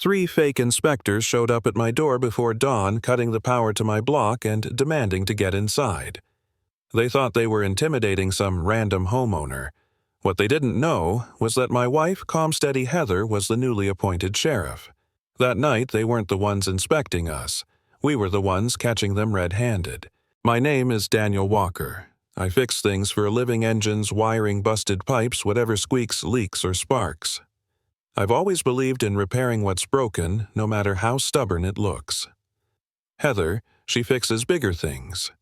3 fake inspectors showed up at my door before dawn, cutting the power to my block and demanding to get inside. They thought they were intimidating some random homeowner. What they didn't know was that my wife, calm steady Heather, was the newly appointed sheriff. That night, they weren't the ones inspecting us. We were the ones catching them red-handed. My name is Daniel Walker. I fix things for a living, engines, wiring, busted pipes, whatever squeaks, leaks, or sparks. I've always believed in repairing what's broken, no matter how stubborn it looks. Heather, she fixes bigger things.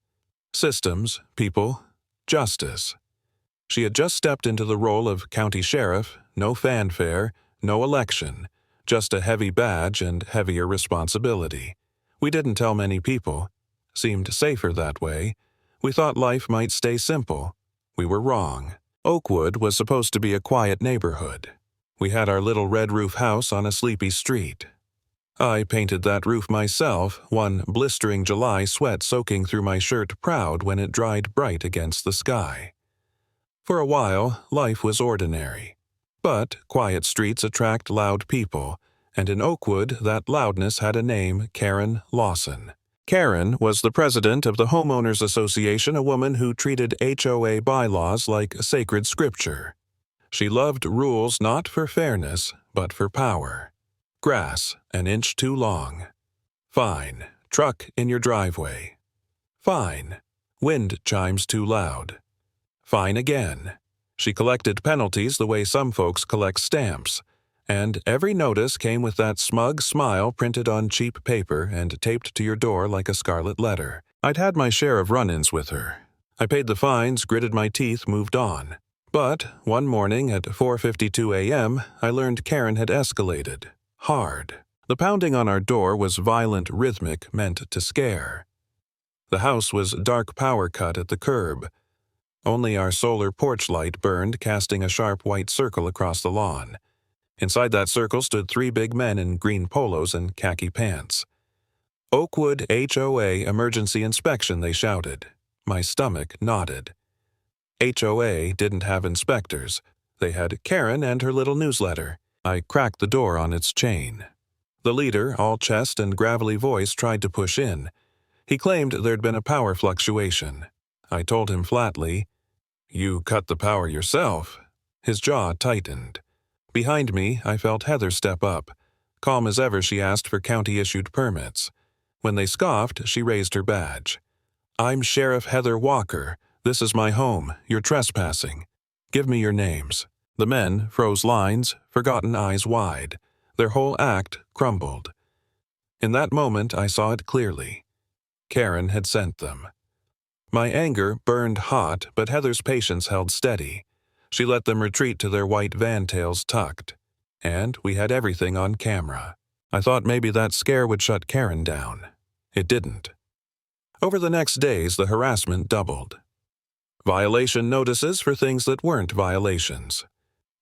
Systems, people, justice. She had just stepped into the role of county sheriff, no fanfare, no election, just a heavy badge and heavier responsibility. We didn't tell many people. Seemed safer that way. We thought life might stay simple. We were wrong. Oakwood was supposed to be a quiet neighborhood. We had our little red roof house on a sleepy street. I painted that roof myself, one blistering July, sweat soaking through my shirt, proud when it dried bright against the sky. For a while, life was ordinary. But quiet streets attract loud people, and in Oakwood that loudness had a name: Karen Lawson. Karen was the president of the Homeowners Association, a woman who treated HOA bylaws like sacred scripture. She loved rules not for fairness, but for power. Grass an inch too long. Fine. Truck in your driveway. Fine. Wind chimes too loud. Fine again. She collected penalties the way some folks collect stamps, and every notice came with that smug smile printed on cheap paper and taped to your door like a scarlet letter. I'd had my share of run-ins with her. I paid the fines, gritted my teeth, moved on. But one morning at 4:52 a.m., I learned Karen had escalated. Hard. The pounding on our door was violent, rhythmic, meant to scare. The house was dark power cut at the curb. Only our solar porch light burned, casting a sharp white circle across the lawn. Inside that circle stood 3 big men in green polos and khaki pants. Oakwood HOA emergency inspection, they shouted. My stomach nodded. HOA didn't have inspectors. They had Karen and her little newsletter. I cracked the door on its chain. The leader, all chest and gravelly voice, tried to push in. He claimed there'd been a power fluctuation. I told him flatly, "You cut the power yourself." His jaw tightened. Behind me, I felt Heather step up. Calm as ever, she asked for county-issued permits. When they scoffed, she raised her badge. "I'm Sheriff Heather Walker. This is my home. You're trespassing. Give me your names." The men froze lines, forgotten eyes wide. Their whole act crumbled. In that moment, I saw it clearly. Karen had sent them. My anger burned hot, but Heather's patience held steady. She let them retreat to their white van tails tucked. And we had everything on camera. I thought maybe that scare would shut Karen down. It didn't. Over the next days, the harassment doubled. Violation notices for things that weren't violations.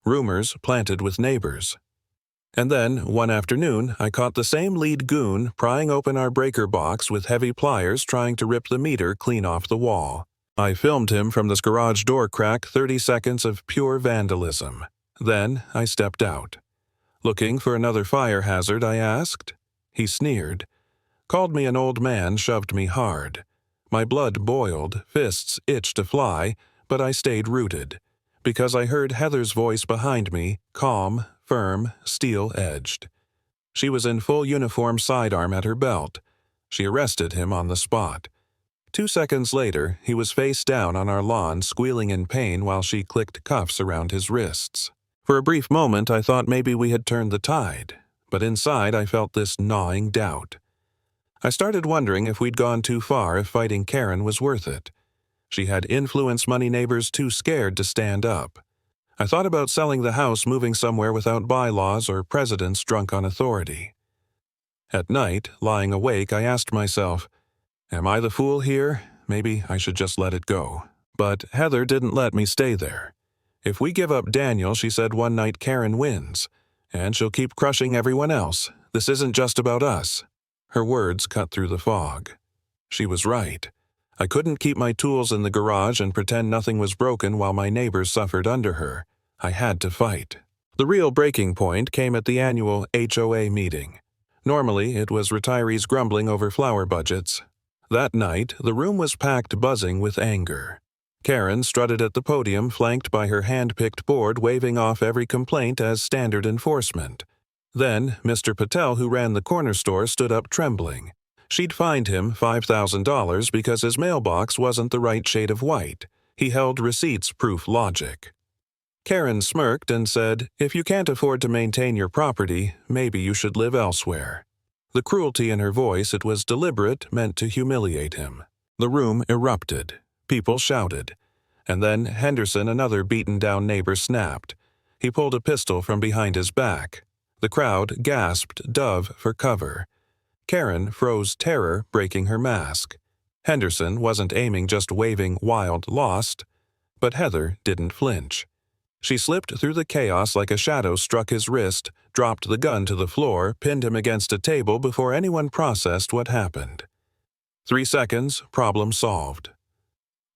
Rumors planted with neighbors. And then, one afternoon, I caught the same lead goon prying open our breaker box with heavy pliers, trying to rip the meter clean off the wall. I filmed him from this garage door crack, 30 seconds of pure vandalism. Then I stepped out. "Looking for another fire hazard?" I asked. He sneered. Called me an old man, shoved me hard. My blood boiled, fists itched to fly, but I stayed rooted. Because I heard Heather's voice behind me, calm, firm, steel-edged. She was in full uniform, sidearm at her belt. She arrested him on the spot. 2 seconds later, he was face down on our lawn, squealing in pain while she clicked cuffs around his wrists. For a brief moment, I thought maybe we had turned the tide, but inside I felt this gnawing doubt. I started wondering if we'd gone too far, if fighting Karen was worth it. She had influence money neighbors too scared to stand up. I thought about selling the house, moving somewhere without bylaws or presidents drunk on authority. At night, lying awake, I asked myself, am I the fool here? Maybe I should just let it go. But Heather didn't let me stay there. If we give up Daniel, she said one night, Karen wins, and she'll keep crushing everyone else. This isn't just about us. Her words cut through the fog. She was right. I couldn't keep my tools in the garage and pretend nothing was broken while my neighbors suffered under her. I had to fight. The real breaking point came at the annual HOA meeting. Normally, it was retirees grumbling over flower budgets. That night, the room was packed buzzing with anger. Karen strutted at the podium, flanked by her hand-picked board, waving off every complaint as standard enforcement. Then, Mr. Patel, who ran the corner store, stood up trembling. She'd fined him $5,000 because his mailbox wasn't the right shade of white. He held receipts-proof logic. Karen smirked and said, "If you can't afford to maintain your property, maybe you should live elsewhere." The cruelty in her voice, it was deliberate, meant to humiliate him. The room erupted. People shouted. And then Henderson, another beaten-down neighbor, snapped. He pulled a pistol from behind his back. The crowd gasped Dove for cover. Karen froze terror, breaking her mask. Henderson wasn't aiming, just waving wild lost. But Heather didn't flinch. She slipped through the chaos like a shadow, struck his wrist, dropped the gun to the floor, pinned him against a table before anyone processed what happened. 3 seconds, problem solved.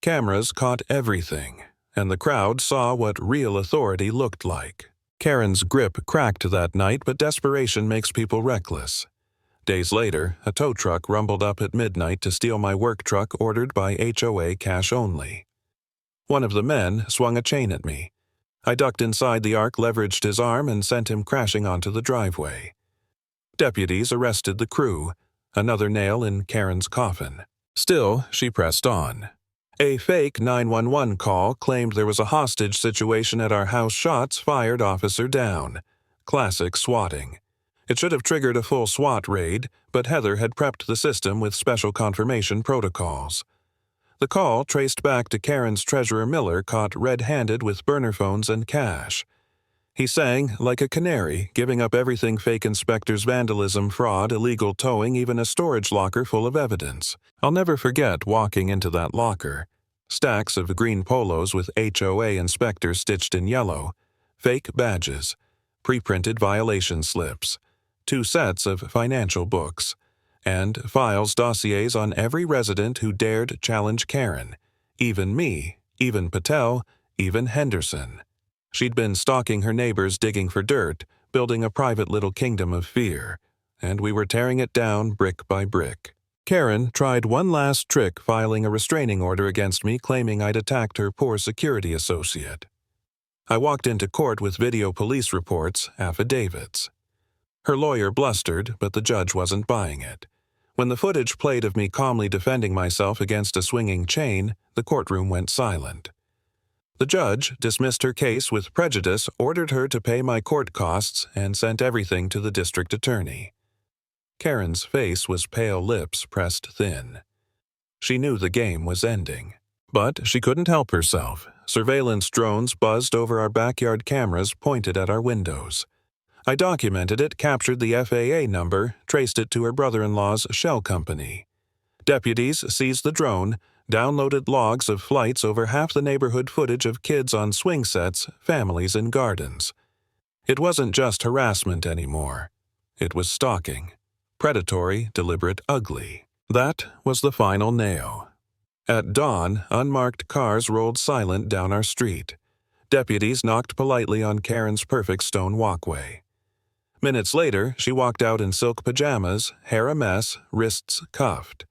Cameras caught everything, and the crowd saw what real authority looked like. Karen's grip cracked that night, but desperation makes people reckless. Days later, a tow truck rumbled up at midnight to steal my work truck ordered by HOA cash only. One of the men swung a chain at me. I ducked inside the arc, leveraged his arm, and sent him crashing onto the driveway. Deputies arrested the crew, another nail in Karen's coffin. Still, she pressed on. A fake 911 call claimed there was a hostage situation at our house. Shots fired, officer down. Classic swatting. It should have triggered a full SWAT raid, but Heather had prepped the system with special confirmation protocols. The call traced back to Karen's treasurer Miller, caught red-handed with burner phones and cash. He sang like a canary, giving up everything: fake inspectors, vandalism, fraud, illegal towing, even a storage locker full of evidence. I'll never forget walking into that locker. Stacks of green polos with HOA inspectors stitched in yellow, fake badges, pre-printed violation slips, 2 sets of financial books, and files, dossiers on every resident who dared challenge Karen. Even me, even Patel, even Henderson. She'd been stalking her neighbors, digging for dirt, building a private little kingdom of fear, and we were tearing it down brick by brick. Karen tried one last trick, filing a restraining order against me, claiming I'd attacked her poor security associate. I walked into court with video police reports, affidavits. Her lawyer blustered, but the judge wasn't buying it. When the footage played of me calmly defending myself against a swinging chain, the courtroom went silent. The judge dismissed her case with prejudice, ordered her to pay my court costs, and sent everything to the district attorney. Karen's face was pale, lips pressed thin. She knew the game was ending. But she couldn't help herself. Surveillance drones buzzed over our backyard, cameras pointed at our windows. I documented it, captured the FAA number, traced it to her brother-in-law's shell company. Deputies seized the drone, downloaded logs of flights over half the neighborhood, footage of kids on swing sets, families in gardens. It wasn't just harassment anymore. It was stalking. Predatory, deliberate, ugly. That was the final nail. At dawn, unmarked cars rolled silent down our street. Deputies knocked politely on Karen's perfect stone walkway. Minutes later, she walked out in silk pajamas, hair a mess, wrists cuffed.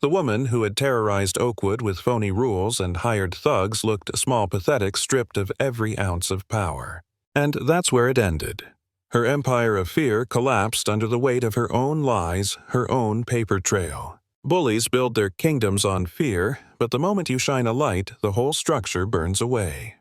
The woman who had terrorized Oakwood with phony rules and hired thugs looked small, pathetic, stripped of every ounce of power. And that's where it ended. Her empire of fear collapsed under the weight of her own lies, her own paper trail. Bullies build their kingdoms on fear, but the moment you shine a light, the whole structure burns away.